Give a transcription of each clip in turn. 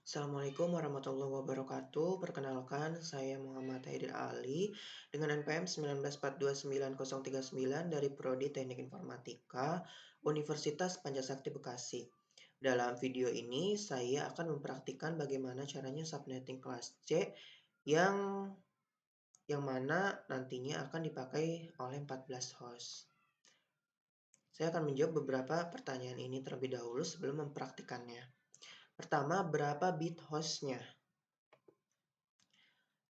Assalamualaikum warahmatullahi wabarakatuh. Perkenalkan, saya Muhammad Haidir Ali dengan NPM 1942939 dari Prodi Teknik Informatika Universitas Pancasakti Bekasi. Dalam video ini, saya akan mempraktikkan bagaimana caranya subnetting kelas C yang mana nantinya akan dipakai oleh 14 host. Saya akan menjawab beberapa pertanyaan ini terlebih dahulu sebelum mempraktikannya. Pertama, berapa bit hostnya?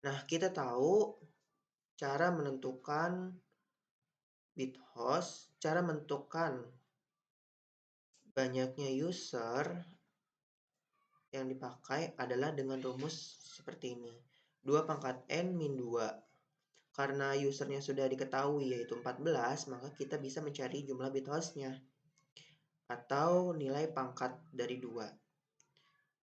Nah, kita tahu cara menentukan bit host, cara menentukan banyaknya user yang dipakai adalah dengan rumus seperti ini. 2 pangkat N min 2. Karena usernya sudah diketahui yaitu 14, maka kita bisa mencari jumlah bit hostnya atau nilai pangkat dari 2.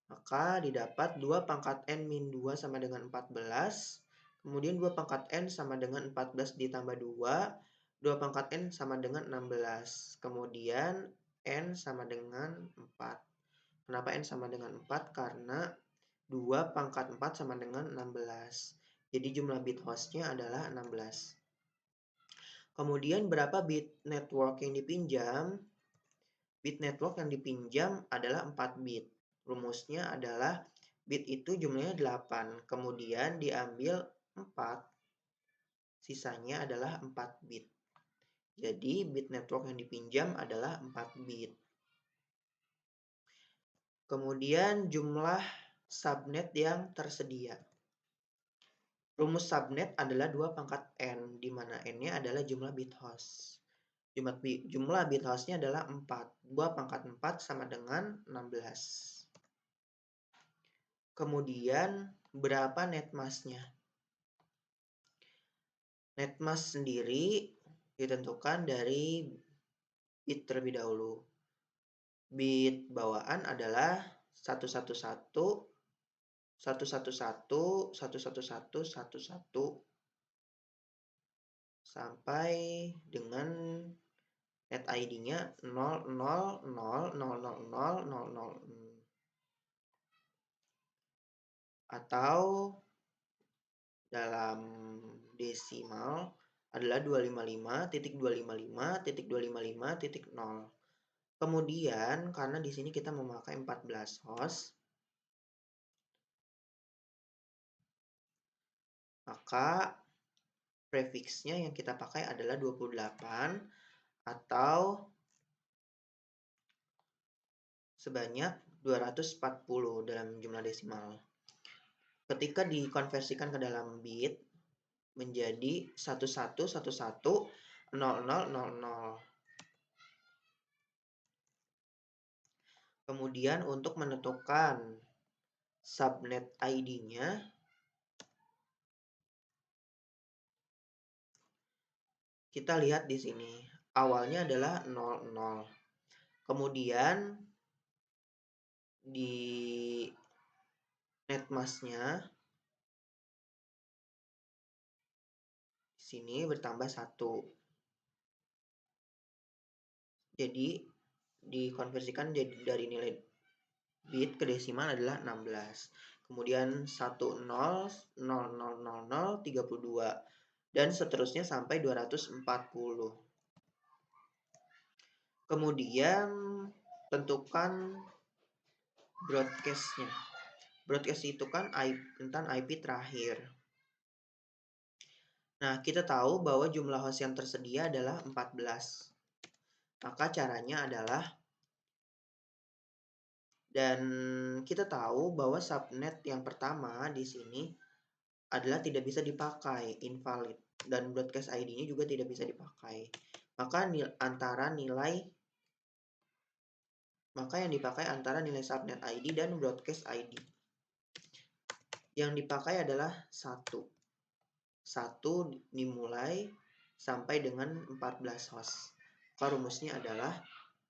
Maka didapat 2 pangkat N min 2 sama dengan 14. Kemudian 2 pangkat N sama dengan 14 ditambah 2. 2 pangkat N sama dengan 16. Kemudian N sama dengan 4. Kenapa N sama dengan 4? Karena 2 pangkat 4 sama dengan 16. Jadi jumlah bit hostnya adalah 16. Kemudian berapa bit network yang dipinjam? Bit network yang dipinjam adalah 4 bit. Rumusnya adalah bit itu jumlahnya 8. Kemudian diambil 4. Sisanya adalah 4 bit. Jadi bit network yang dipinjam adalah 4 bit. Kemudian jumlah subnet yang tersedia. Rumus subnet adalah 2 pangkat N, di mana N-nya adalah jumlah bit host. Jumlah bit hostnya adalah 4. 2 pangkat 4 sama dengan 16. Kemudian berapa netmasknya? Netmask sendiri ditentukan dari bit terlebih dahulu. Bit bawaan adalah 111, 111, 111, 11 sampai dengan net ID-nya 00000000 atau dalam desimal adalah 255.255.255.0. Kemudian karena di sini kita memakai 14 host, maka prefixnya yang kita pakai adalah 28 atau sebanyak 240 dalam jumlah desimal. Ketika dikonversikan ke dalam bit menjadi 11110000. Kemudian untuk menentukan subnet ID-nya, kita lihat di sini. Awalnya adalah 00. Kemudian di netmasknya sini bertambah 1. Jadi dikonversikan jadi dari nilai bit ke desimal adalah 16. Kemudian 10000032 dan seterusnya sampai 240. Kemudian tentukan broadcast-nya. Broadcast itu kan tentang IP terakhir. Nah, kita tahu bahwa jumlah host yang tersedia adalah 14. Maka caranya adalah, dan kita tahu bahwa subnet yang pertama di sini adalah tidak bisa dipakai, invalid, dan broadcast ID-nya juga tidak bisa dipakai. Maka yang dipakai antara nilai subnet ID dan broadcast ID. Yang dipakai adalah 1. 1 dimulai sampai dengan 14 host. Maka rumusnya adalah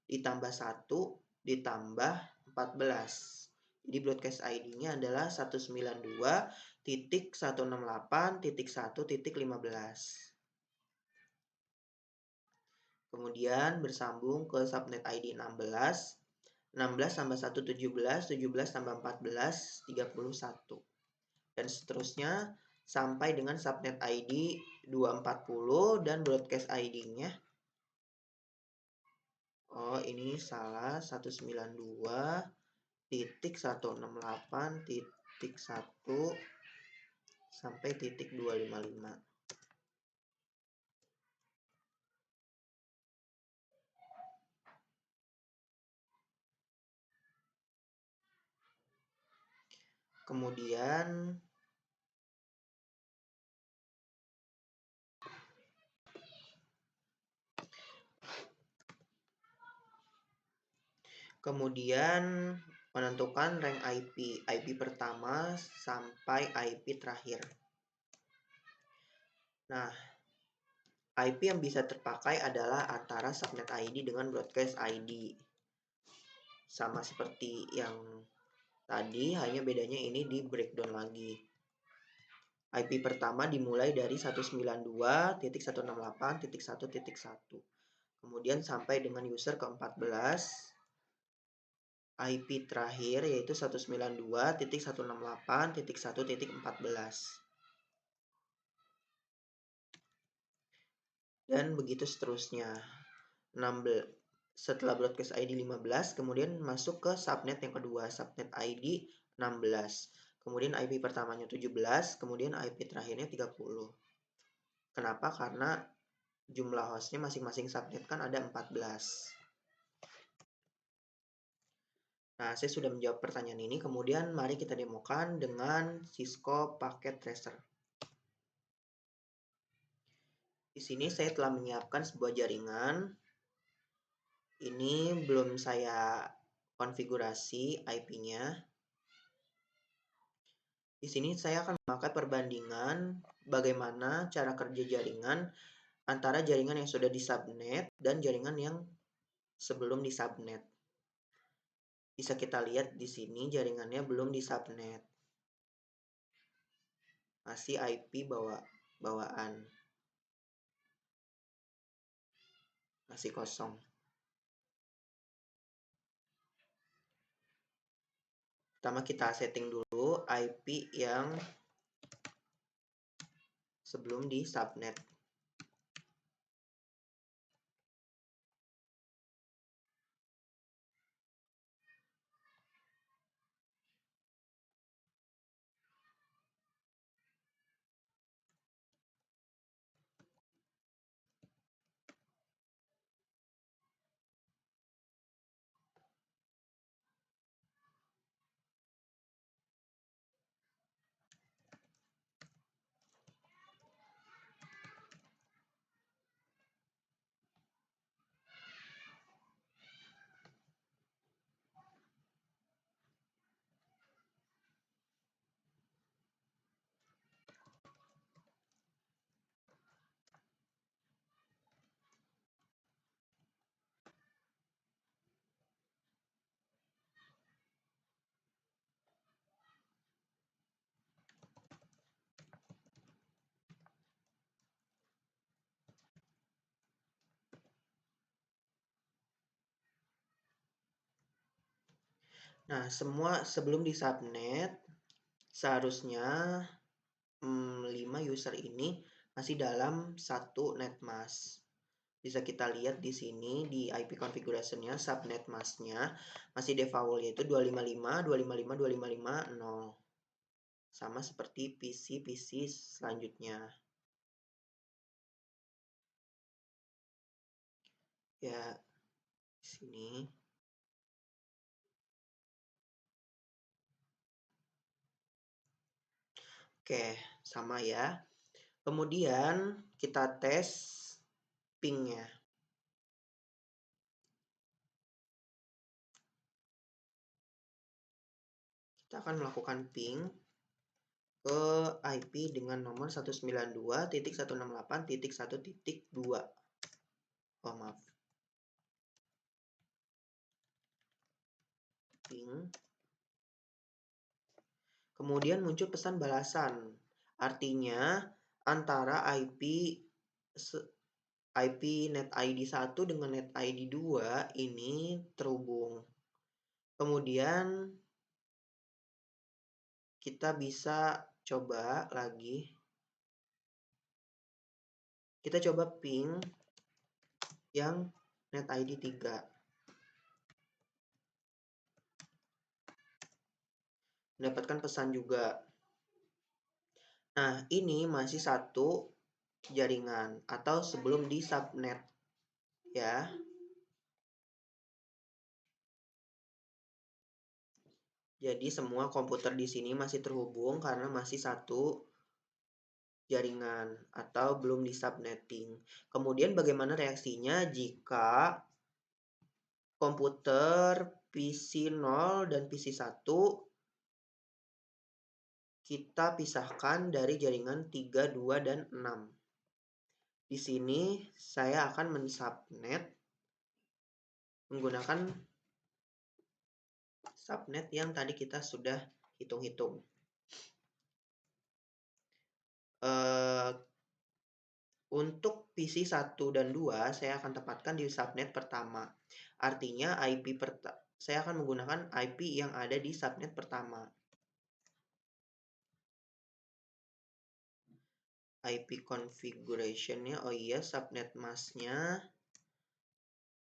ditambah 1 ditambah 14. Jadi broadcast ID-nya adalah 192.168.1.15. Kemudian bersambung ke subnet ID 16. 16 tambah 1, 17, 17 tambah 14, 31. Dan seterusnya sampai dengan subnet ID 240 dan broadcast ID-nya. Oh, ini salah, 192.168.1 sampai titik 255. Kemudian menentukan rank IP pertama sampai IP terakhir. Nah, IP yang bisa terpakai adalah antara subnet ID dengan broadcast ID. Sama seperti yang tadi, hanya bedanya ini di breakdown lagi. IP pertama dimulai dari 192.168.1.1. Kemudian sampai dengan user ke-14. IP terakhir yaitu 192.168.1.14. Dan begitu seterusnya. 16. Setelah broadcast ID 15, kemudian masuk ke subnet yang kedua, subnet ID 16. Kemudian IP pertamanya 17, kemudian IP terakhirnya 30. Kenapa? Karena jumlah hostnya masing-masing subnet kan ada 14. Nah, saya sudah menjawab pertanyaan ini. Kemudian mari kita demokan dengan Cisco Packet Tracer. Di sini saya telah menyiapkan sebuah jaringan. Ini belum saya konfigurasi IP-nya. Di sini saya akan memakai perbandingan bagaimana cara kerja jaringan antara jaringan yang sudah di subnet dan jaringan yang sebelum di subnet. Bisa kita lihat di sini jaringannya belum di subnet. Masih IP bawaan. Masih kosong. Pertama kita setting dulu IP yang sebelum di subnet. Nah, semua sebelum di subnet seharusnya 5 user ini masih dalam satu netmask. Bisa kita lihat di sini di IP configuration-nya subnet mask-nya masih default yaitu 255, 255, 255, 0. Sama seperti PC selanjutnya. Ya, di sini. Oke, sama ya. Kemudian kita tes ping-nya. Kita akan melakukan ping ke IP dengan nomor 192.168.1.2. Oh, maaf. Ping. Kemudian muncul pesan balasan. Artinya antara IP net ID 1 dengan net ID 2 ini terhubung. Kemudian kita bisa coba lagi. Kita coba ping yang NetID 3. Mendapatkan pesan juga. Nah, ini masih satu jaringan atau sebelum di subnet ya. Jadi semua komputer di sini masih terhubung karena masih satu jaringan atau belum di subnetting. Kemudian bagaimana reaksinya jika komputer PC 0 dan PC 1 kita pisahkan dari jaringan 3, 2, dan 6. Di sini saya akan mensubnet menggunakan subnet yang tadi kita sudah hitung-hitung. Untuk PC 1 dan 2 saya akan tempatkan di subnet pertama. Artinya saya akan menggunakan IP yang ada di subnet pertama. IP configuration-nya, oh iya, subnet mask-nya.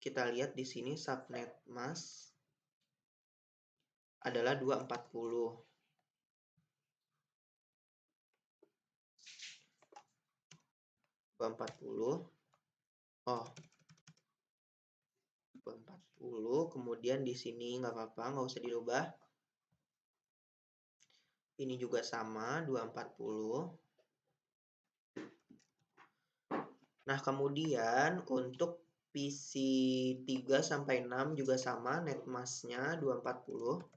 Kita lihat di sini subnet mask adalah 240. Oh, 240. Kemudian di sini nggak apa-apa, nggak usah dirubah. Ini juga sama, 240. Nah, kemudian untuk PC 3 sampai 6 juga sama, netmask-nya 240.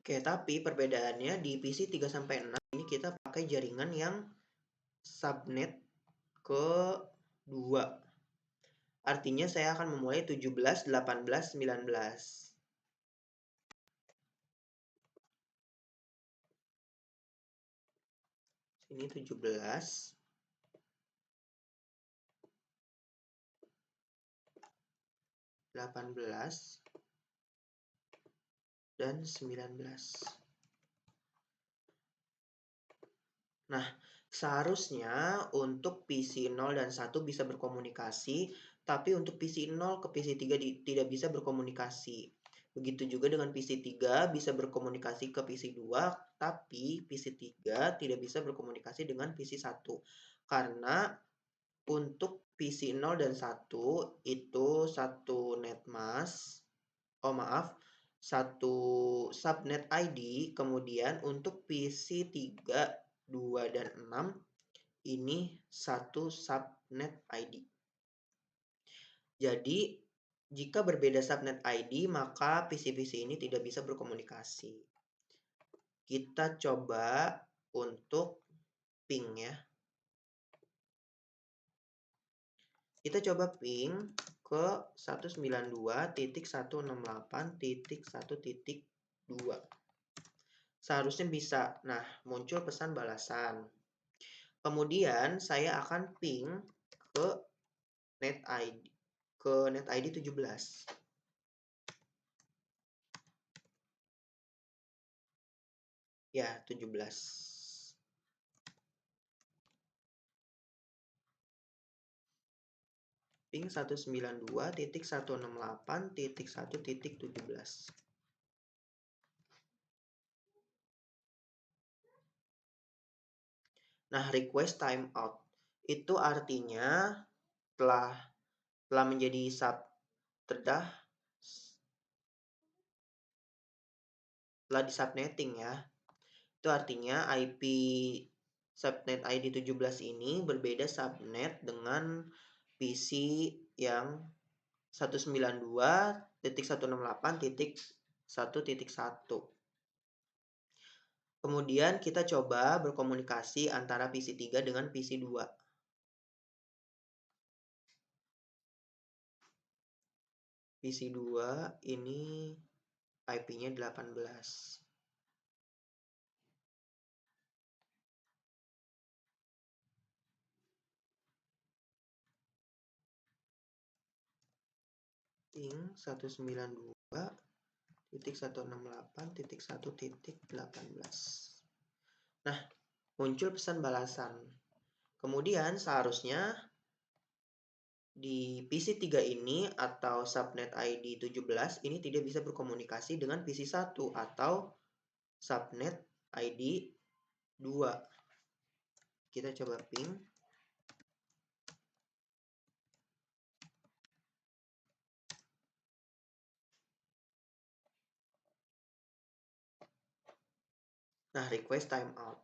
Oke, tapi perbedaannya di PC 3 sampai 6 ini kita pakai jaringan yang subnet ke 2. Artinya saya akan memulai 17, 18, 19. Sini 17. 18 dan 19. Nah, seharusnya untuk PC 0 dan 1 bisa berkomunikasi, tapi untuk PC 0 ke PC 3 tidak bisa berkomunikasi. Begitu juga dengan PC 3 bisa berkomunikasi ke PC 2, tapi PC 3 tidak bisa berkomunikasi dengan PC 1. Karena untuk PC 0 dan 1 itu satu netmask, satu subnet ID, kemudian untuk PC 3, 2, dan 6 ini satu subnet ID. Jadi, jika berbeda subnet ID, maka PC-PC ini tidak bisa berkomunikasi. Kita coba untuk ping ya. Kita coba ping ke 192.168.1.2. Seharusnya bisa. Nah, muncul pesan balasan. Kemudian saya akan ping ke NetID 17. Ya, 17. Ping 192.168.1.17. Nah, request timeout itu artinya telah menjadi telah disubnetting ya. Itu artinya IP subnet ID 17 ini berbeda subnet dengan PC yang 192.168.1.1. Kemudian kita coba berkomunikasi antara PC 3 dengan PC 2. PC2 ini IP-nya 18. Ping 192.168.1.18. Nah, muncul pesan balasan. Kemudian seharusnya di PC3 ini atau subnet ID 17 ini tidak bisa berkomunikasi dengan PC1 atau subnet ID 2. Kita coba ping. Nah, request timeout.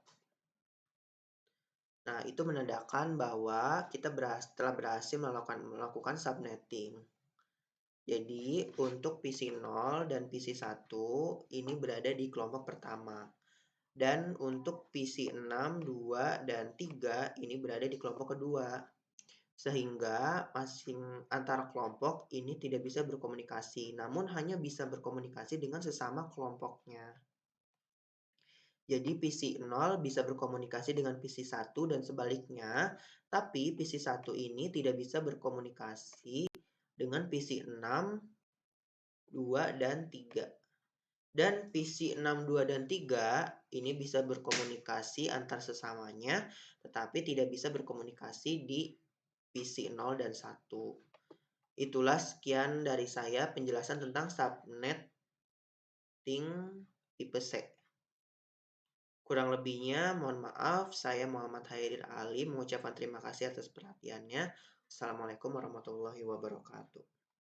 Nah, itu menandakan bahwa kita telah berhasil melakukan subnetting. Jadi, untuk PC0 dan PC1 ini berada di kelompok pertama. Dan untuk PC6, 2, dan 3 ini berada di kelompok kedua. Sehingga antara kelompok ini tidak bisa berkomunikasi, namun hanya bisa berkomunikasi dengan sesama kelompoknya. Jadi PC0 bisa berkomunikasi dengan PC1 dan sebaliknya, tapi PC1 ini tidak bisa berkomunikasi dengan PC6, 2, dan 3. Dan PC6, 2, dan 3 ini bisa berkomunikasi antar sesamanya, tetapi tidak bisa berkomunikasi di PC0 dan 1. Itulah sekian dari saya penjelasan tentang subnetting tipe C. Kurang lebihnya, mohon maaf, saya Muhammad Hairil Ali mengucapkan terima kasih atas perhatiannya. Assalamualaikum warahmatullahi wabarakatuh.